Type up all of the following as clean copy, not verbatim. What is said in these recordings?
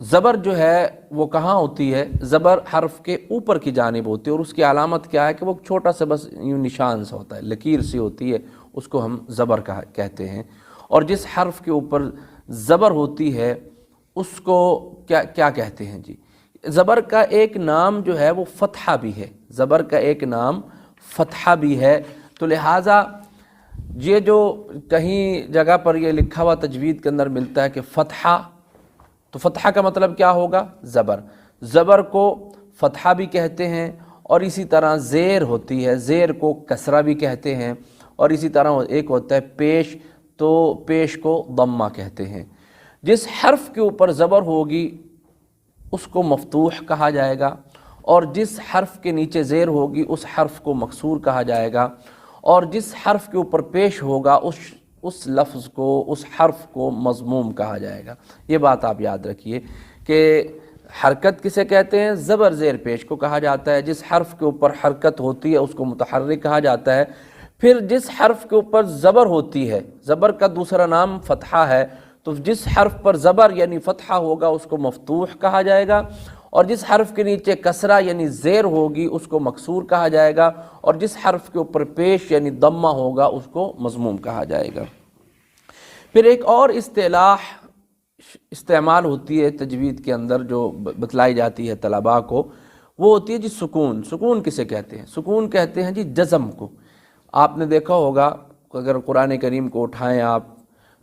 زبر جو ہے وہ کہاں ہوتی ہے؟ زبر حرف کے اوپر کی جانب ہوتی ہے، اور اس کی علامت کیا ہے کہ وہ چھوٹا سا بس یوں نشان سا ہوتا ہے، لکیر سی ہوتی ہے، اس کو ہم زبر کہتے ہیں۔ اور جس حرف کے اوپر زبر ہوتی ہے اس کو کیا کہتے ہیں جی؟ زبر کا ایک نام جو ہے وہ فتحہ بھی ہے، زبر کا ایک نام فتحہ بھی ہے۔ تو لہٰذا یہ جو کہیں جگہ پر یہ لکھا ہوا تجوید کے اندر ملتا ہے کہ فتحہ، تو فتحہ کا مطلب کیا ہوگا؟ زبر۔ زبر کو فتحہ بھی کہتے ہیں، اور اسی طرح زیر ہوتی ہے، زیر کو کسرہ بھی کہتے ہیں، اور اسی طرح ایک ہوتا ہے پیش، تو پیش کو ضمہ کہتے ہیں۔ جس حرف کے اوپر زبر ہوگی اس کو مفتوح کہا جائے گا، اور جس حرف کے نیچے زیر ہوگی اس حرف کو مکسور کہا جائے گا، اور جس حرف کے اوپر پیش ہوگا اس لفظ کو، اس حرف کو مضموم کہا جائے گا۔ یہ بات آپ یاد رکھیے کہ حرکت کسے کہتے ہیں؟ زبر زیر پیش کو کہا جاتا ہے۔ جس حرف کے اوپر حرکت ہوتی ہے اس کو متحرک کہا جاتا ہے۔ پھر جس حرف کے اوپر زبر ہوتی ہے، زبر کا دوسرا نام فتحہ ہے، تو جس حرف پر زبر یعنی فتحہ ہوگا اس کو مفتوح کہا جائے گا، اور جس حرف کے نیچے کسرہ یعنی زیر ہوگی اس کو مکسور کہا جائے گا، اور جس حرف کے اوپر پیش یعنی ضمہ ہوگا اس کو مضموم کہا جائے گا۔ پھر ایک اور اصطلاح استعمال ہوتی ہے تجوید کے اندر جو بتلائی جاتی ہے طلباء کو، وہ ہوتی ہے جی سکون۔ سکون کسے کہتے ہیں؟ سکون کہتے ہیں جی جزم کو۔ آپ نے دیکھا ہوگا اگر قرآن کریم کو اٹھائیں آپ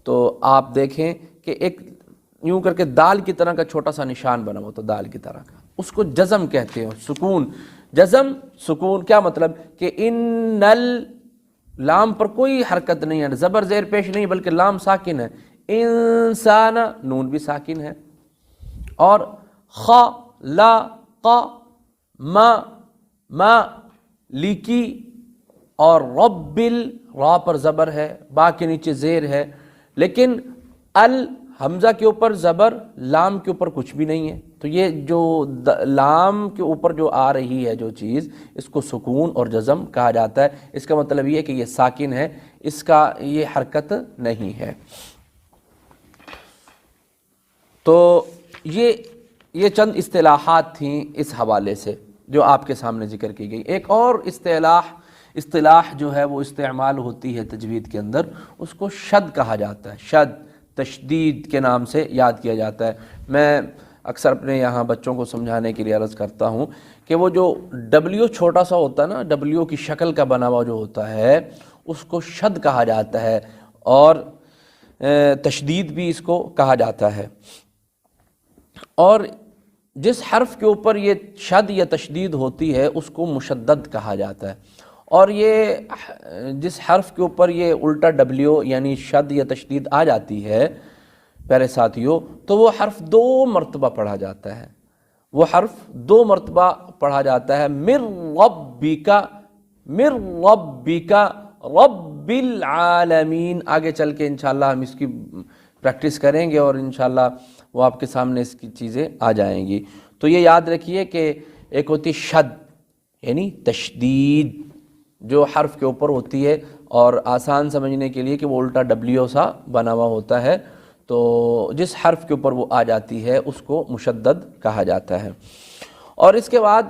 تو آپ دیکھیں کہ ایک یوں کر کے دال کی طرح کا چھوٹا سا نشان بنا ہوا، تو دال کی طرح کا، اس کو جزم کہتے ہیں، سکون۔ جزم، سکون کیا مطلب کہ ان لام پر کوئی حرکت نہیں ہے، زبر زیر پیش نہیں بلکہ لام ساکن ہے، انسان نون بھی ساکن ہے، اور خ لا ق ما لیکی، اور رب را پر زبر ہے، با کے نیچے زیر ہے، لیکن حمزہ کے اوپر زبر، لام کے اوپر کچھ بھی نہیں ہے۔ تو یہ جو لام کے اوپر جو آ رہی ہے جو چیز، اس کو سکون اور جزم کہا جاتا ہے۔ اس کا مطلب یہ ہے کہ یہ ساکن ہے، اس کا یہ حرکت نہیں ہے۔ تو یہ چند اصطلاحات تھیں اس حوالے سے جو آپ کے سامنے ذکر کی گئی۔ ایک اور اصطلاح جو ہے وہ استعمال ہوتی ہے تجوید کے اندر، اس کو شد کہا جاتا ہے۔ شد تشدید کے نام سے یاد کیا جاتا ہے۔ میں اکثر اپنے یہاں بچوں کو سمجھانے کے لیے عرض کرتا ہوں کہ وہ جو ڈبلیو چھوٹا سا ہوتا ہے نا، ڈبلیو کی شکل کا بنا ہوا جو ہوتا ہے اس کو شد کہا جاتا ہے، اور تشدید بھی اس کو کہا جاتا ہے۔ اور جس حرف کے اوپر یہ شد یا تشدید ہوتی ہے اس کو مشدد کہا جاتا ہے، اور یہ جس حرف کے اوپر یہ الٹا ڈبلیو یعنی شد یا تشدید آ جاتی ہے پیارے ساتھیوں، تو وہ حرف 2 مرتبہ پڑھا جاتا ہے، وہ حرف 2 مرتبہ پڑھا جاتا ہے۔ من ربک رب العالمین۔ آگے چل کے انشاءاللہ ہم اس کی پریکٹس کریں گے اور انشاءاللہ وہ آپ کے سامنے اس کی چیزیں آ جائیں گی۔ تو یہ یاد رکھیے کہ ایک ہوتی شد یعنی تشدید جو حرف کے اوپر ہوتی ہے، اور آسان سمجھنے کے لیے کہ وہ الٹا ڈبلیو سا بنا ہوا ہوتا ہے، تو جس حرف کے اوپر وہ آ جاتی ہے اس کو مشدد کہا جاتا ہے۔ اور اس کے بعد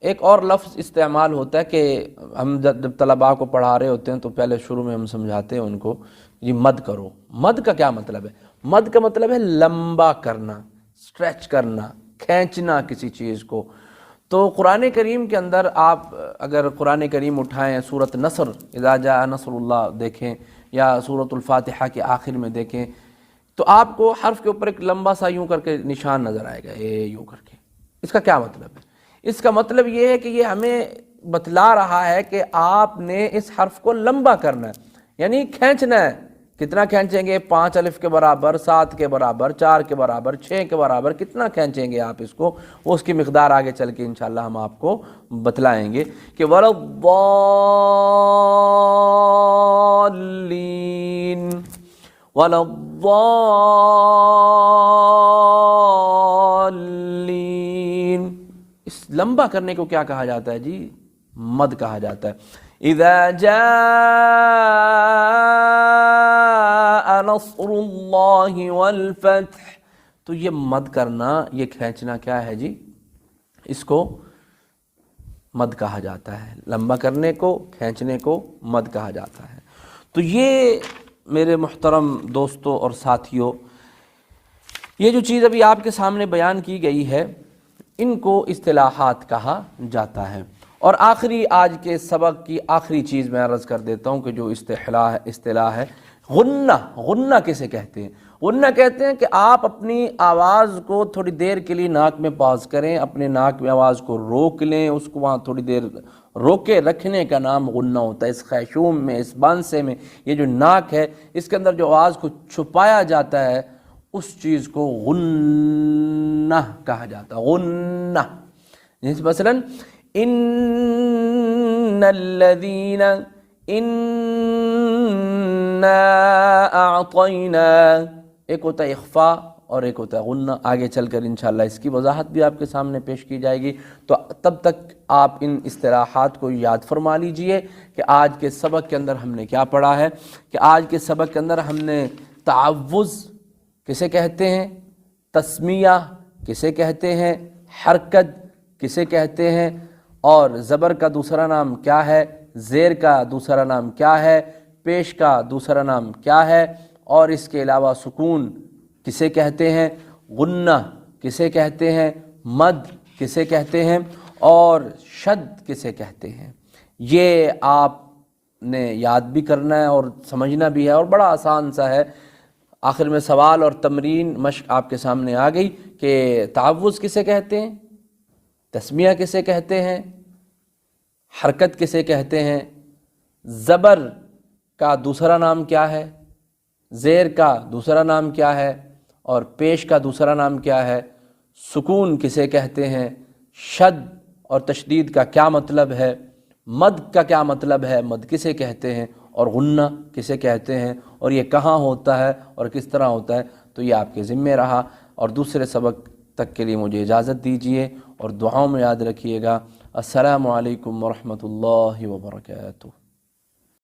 ایک اور لفظ استعمال ہوتا ہے کہ ہم جب طلباء کو پڑھا رہے ہوتے ہیں تو پہلے شروع میں ہم سمجھاتے ہیں ان کو یہ مد کرو۔ مد کا کیا مطلب ہے؟ مد کا مطلب ہے لمبا کرنا، اسٹریچ کرنا، کھینچنا کسی چیز کو۔ تو قرآن کریم کے اندر آپ اگر قرآن کریم اٹھائیں، سورۃ نصر اذا جاء نصر اللہ دیکھیں، یا سورۃ الفاتحہ کے آخر میں دیکھیں، تو آپ کو حرف کے اوپر ایک لمبا سا یوں کر کے نشان نظر آئے گا، یوں کر کے۔ اس کا کیا مطلب ہے؟ اس کا مطلب یہ ہے کہ یہ ہمیں بتلا رہا ہے کہ آپ نے اس حرف کو لمبا کرنا ہے، یعنی کھینچنا ہے۔ کتنا کھینچیں گے؟ 5 الف کے برابر، 7 کے برابر، 4 کے برابر، 6 کے برابر، کتنا کھینچیں گے آپ اس کو، وہ اس کی مقدار آگے چل کے انشاءاللہ ہم آپ کو بتلائیں گے کہ وَلَضَّالِّينَ اس لمبا کرنے کو کیا کہا جاتا ہے جی؟ مد کہا جاتا ہے۔ اذا جاء نصر اللہ والفتح، تو تو یہ مد کرنا، یہ کھینچنا کیا ہے جی؟ اس کو مد کہا جاتا ہے، لمبا کرنے کو، کھینچنے کو مد کہا جاتا ہے۔ تو یہ میرے محترم دوستوں اور ساتھیوں، یہ جو چیز ابھی آپ کے سامنے بیان کی گئی ہے، ان کو اصطلاحات کہا جاتا ہے۔ اور آخری آج کے سبق کی آخری چیز میں عرض کر دیتا ہوں کہ جو اصطلاح ہے غنہ۔ غنہ کسے کہتے ہیں؟ غنہ کہتے ہیں کہ آپ اپنی آواز کو تھوڑی دیر کے لیے ناک میں پاز کریں، اپنے ناک میں آواز کو روک لیں، اس کو وہاں تھوڑی دیر روکے رکھنے کا نام غنہ ہوتا ہے۔ اس خیشوم میں، اس بانسے میں، یہ جو ناک ہے اس کے اندر جو آواز کو چھپایا جاتا ہے اس چیز کو غنہ کہا جاتا ہے۔ غنہ جیسے مثلا ان الذین انا اعطینا، ایک ہوتا ہے اخفاء اور ایک ہوتا ہے غنہ۔ آگے چل کر انشاءاللہ اس کی وضاحت بھی آپ کے سامنے پیش کی جائے گی، تو تب تک آپ ان اصطلاحات کو یاد فرما لیجئے کہ آج کے سبق کے اندر ہم نے کیا پڑھا ہے۔ کہ آج کے سبق کے اندر ہم نے تعوذ کسے کہتے ہیں، تسمیہ کسے کہتے ہیں، حرکت کسے کہتے ہیں، اور زبر کا دوسرا نام کیا ہے، زیر کا دوسرا نام کیا ہے، پیش کا دوسرا نام کیا ہے، اور اس کے علاوہ سکون کسے کہتے ہیں، غنہ کسے کہتے ہیں، مد کسے کہتے ہیں، اور شد کسے کہتے ہیں۔ یہ آپ نے یاد بھی کرنا ہے اور سمجھنا بھی ہے، اور بڑا آسان سا ہے۔ آخر میں سوال اور تمرین مشق آپ کے سامنے آ گئی کہ تعوذ کسے کہتے ہیں، تسمیہ کسے کہتے ہیں، حرکت کسے کہتے ہیں، زبر کا دوسرا نام کیا ہے، زیر کا دوسرا نام کیا ہے، اور پیش کا دوسرا نام کیا ہے، سکون کسے کہتے ہیں، شد اور تشدید کا کیا مطلب ہے، مد کا کیا مطلب ہے، مد کسے کہتے ہیں، اور غنہ کسے کہتے ہیں، اور یہ کہاں ہوتا ہے اور کس طرح ہوتا ہے۔ تو یہ آپ کے ذمے رہا، اور دوسرے سبق تک کے لیے مجھے اجازت دیجیے، اور دعاؤں میں یاد رکھیے گا۔ السلام علیکم ورحمۃ اللہ وبرکاتہ۔